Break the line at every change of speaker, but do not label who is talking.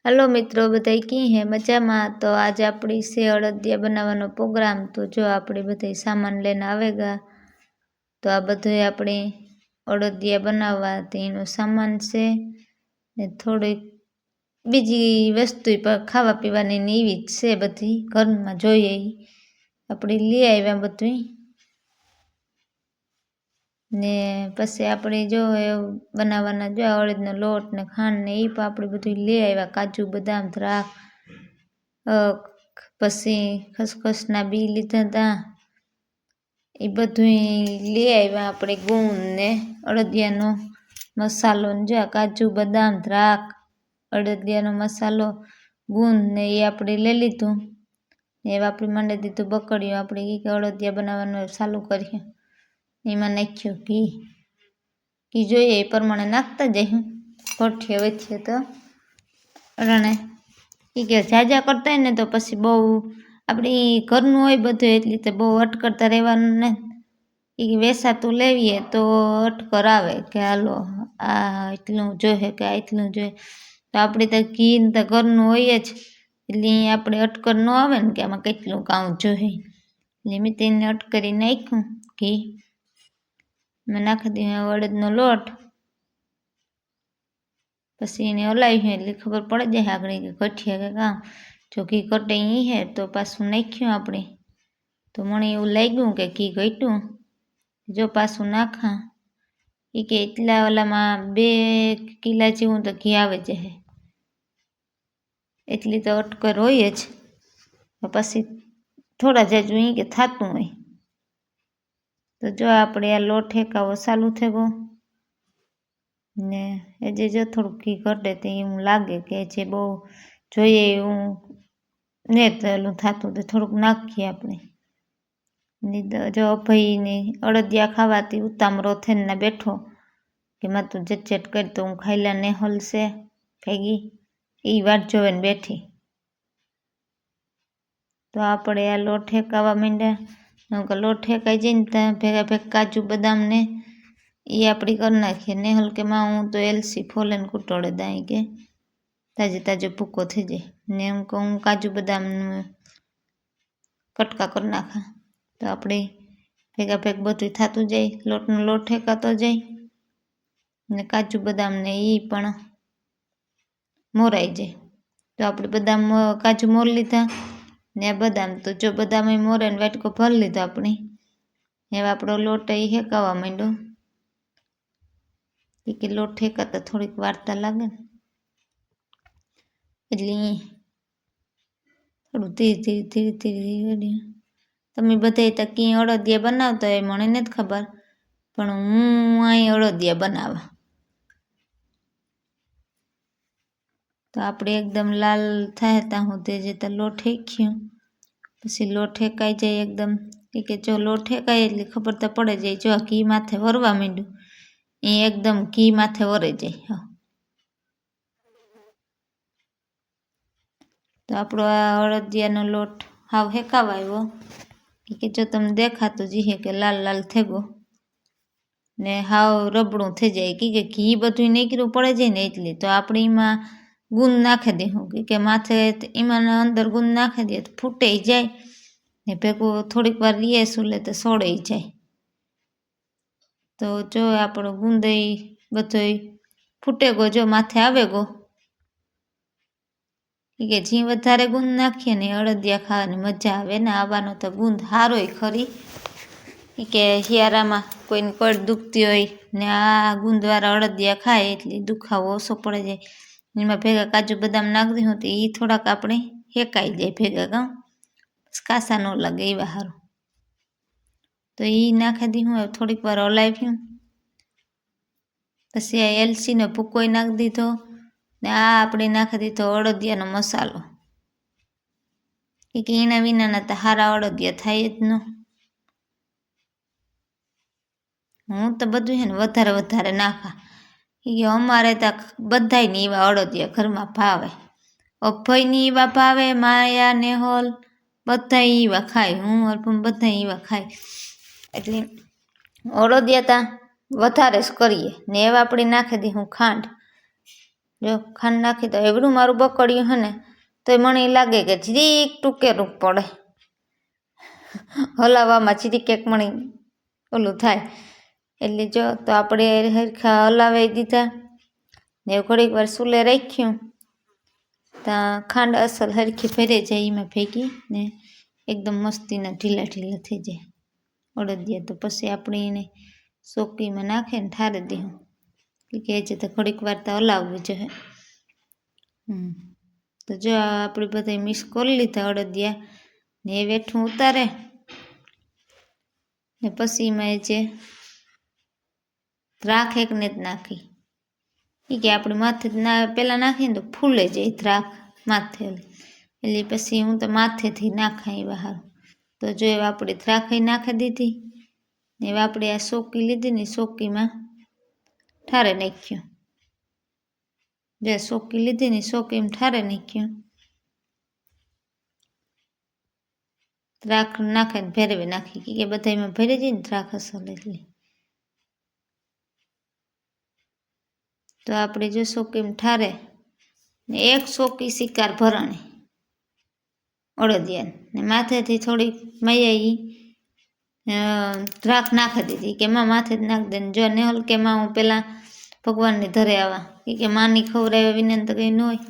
Hello मित्रों, बधाई की है मजा में। तो आज अपनी से अड़दिया बनावानो प्रोग्राम। तो जो अपने बधाई सामान लेने आवेगा तो आ बधो अपने अड़दिया बनावा तेनो सामान से ने थोड़ी बीजी वस्तु पर खावा पीवानी एवी ज छे बधी घर में जोईए अपने लई आव्या बधुं ने पछी अपने जो बनावाना जो अड़दनो लोट ने खांड ने ई आपणे बधुं लई आव्या। काजू बदाम द्राख पछी खसखसना बी लीधा था ए बधुं लई आव्या। अपने गुण ने अड़दियानो मसालो जो काजू बदाम द्राख अड़दियानो मसालो गुण ने ए आपणे लई लीधुं ने आपणे मांडी दीधुं बकड़ियों। आपणे ई अड़दिया बनाववानुं चालू कर्युं। एमां नाख्युं घी जोईए ए प्रमाणे नाखता जईशुं। भठियो वच्चे तो अने ई के झाजा करता है ने तो पछी बहु आपणे घरनुं होय बधुं एटली तो बहु अटकरता रहेवानुं नहीं। ई वेसातुं लेवीए तो अटकर आवे के हालो आ एटलुं जोईए के आटलुं जोईए। तो आपणे तो घी तो घरनुं होय ज एटले आपणे अटकर न आवे ने के आमां केटलुं काउं जोईए। એટલે મેં તેને અટકરી નાખ્યું ઘી મેં નાખી દીધું અડદનો લોટ પછી એને હલાવ્યું એટલે ખબર પડી જાય આગળ કે કઠિયા કે કામ જો ઘી કટે ઈ હે તો પાછું નાખ્યું આપણે તો મને એવું લાગ્યું કે ઘી ઘટ્યું જો પાછું નાખા એ કે એટલા ઓલામાં 2 કિલા જેવું તો ઘી આવે જાય એટલી તો અટકર હોય જ પછી થોડા જાજુ ઈ કે થાતું હોય। तो जो आपणे आ लोट ठेकावो चालू थई गयो ने एजे जो थोड़ुं घी घटे तो एवुं लागे के जे बहु जोईए एवुं ने तो एलुं थातुं तो थोड़ुंक नाखीए आपणे ने जो अभय ने अड़दिया खावाथी उतामळो थईने बेठो के मां तू झटझट कर तो हूँ खाई ला नेहल से भेगी ई वाट जोवे ने बेठी। तो आपणे आ लोट ठेकावा मांड्या लोट ठेकाई जाए ने भेगा भेग काजू बदाम ने ये अपनी कर नाखीए नेहल के मां हूँ तो एलसी फोले ने कुटोड़े दाई के ताजे ताजो भूको थी जाए ने हूँ काजू बदाम कटका कर नाखा। तो अपने भेगा भेग बधुं थातुं जाए लोटनो लोट ठेकातो जाए ने काजू बदाम ने ई पण मोराई जाए। तो अपने बदाम काजू मोर लीधा ने बदाम तो जो बदाम मोरे ने वाटको भर लीधो अपने एवं आपणो लोट हेकावा मांड्यो कि लोट हेकाता थोड़ीक वार्ता लागे एटले थोड़ुं धीरे धीरे धीरे धीरे तमे बधाए तो की अड़दिया बनावता होय मने नथी खबर पण हूँ अहीं अड़दिया बनावा। तो आपणे एकदम लाल थाय त्यां सुधी जे तो लोट हेक्यो पछी लोट हेकाई जाए एकदम के जो लोट हेकाय एटली खबर तो पड़े जाए जो घी माथे वरवा मांड्युं ए एकदम घी माथे वरे जाए। तो आपणो आ अड़दियानो लोट हाव हेकावा आव्यो के जो तमने देखातो जी है के लाल लाल थई गयो ने हाव रबड़ुं थई जाए कि घी बधुं નીકળું पड़े जाए ने एटले तो आपणे एमां गुंद नाखी देशुं के माथे एमां अंदर गुंद नाखी दीए तो फूटे जाए ने भेगो थोड़ीक वार रीए सुले तो सोड़े जाए। तो जो आपणो गुंद बधोय फूटे गयो जो माथे आवे गयो के जी वधारे गुंद नाखीए ने अड़दिया खावानी मजा आवे ने आवानो तो गुंद हारोय खरी के हियारामां कोईने कड़ दुखती होय ने आ गुंदवाळा अड़दिया खाय एटले दुखावो ओछो पड़े जाए। एमां भेगा काजू बदाम नाखी दीधुं तो ई थोड़ाक आपणे हेकाई जाए भेगा गां कासा न लागे एवा हारू। तो ई नाखी दीधुं थोड़ीक वार हलाव्युं पछी आ एलसी नो भूकोय नाखी दीधो ने आ आपणे नाखी दीधो अड़दियानो मसालो के एना विना तो हारा अड़दिया थाय ज न। हूँ तो बधुं है ने वधारे वधारे नाखा कि अमारे तो बधाय ने एवा अड़दिया घर में भावे अभय ने एवा भावे माया नेहल बधाय एवा खाय हूँ अल्पम बधाय एवा खाय एटले अड़दिया ता वधारे ज करीए ने एवा आपणे नाखी दीधुं खांड જો ખાંડ નાખી તો એવડું મારું બકડ્યું હે ને તો મને લાગે કે જીરીક ટૂંકેરું પડે, હલાવવામાં જીરીક એક મણી ઓલું થાય. એટલે જો તો આપણે હરખા હલાવી દીધા ને ઘડીક વાર ચૂલે રાખ્યું ત્યાં ખાંડ અસલ હરખી ભરે જાય એમાં ભેગી ને એકદમ મસ્તીના ઢીલા ઢીલા થઈ જાય અડદિયા. તો પછી આપણે એને ચોકીમાં નાખીને ઠારે દઈશું કે છે તો ઘડીક વાર તો હલાવવું જોઈએ. તો જો આપણે બધા મિક્સ કરી લીધા અડદિયા ને એ વેઠું ઉતારે ને પછી એમાં એ જે દ્રાખ એકને જ નાખી એ કે આપણે માથે પહેલાં નાખીને તો ફૂલે જાય દ્રાખ માથે, એટલે પછી હું તો માથેથી નાખાય બહાર. તો જો એવા આપણે દ્રાખઈ નાખી દીધી ને એવા આપણે આ ચોકી લીધી ને ચોકીમાં ઠારે નાખ્યું. જે ચોકી લીધી ને ચોકીમાં ઠારે નાખ્યું, દ્રાખ નાખીને ભેરવી નાખી કે બધા એમાં ભરી જાય ને દ્રાખ અસલ એટલે. તો આપણે જો ચોકીમાં ઠારે ને એક ચોકી શિકાર ભરાણી અડદિયા ને માથેથી થોડીક મૈયા દ્રાખ નાખી દીધી કે માં માથે જ નાખી દે. જો નેહલ કે માં હું પેલા ભગવાનની ધરે આવા કે માની ખવડાવે વિનંતી કંઈ ન હોય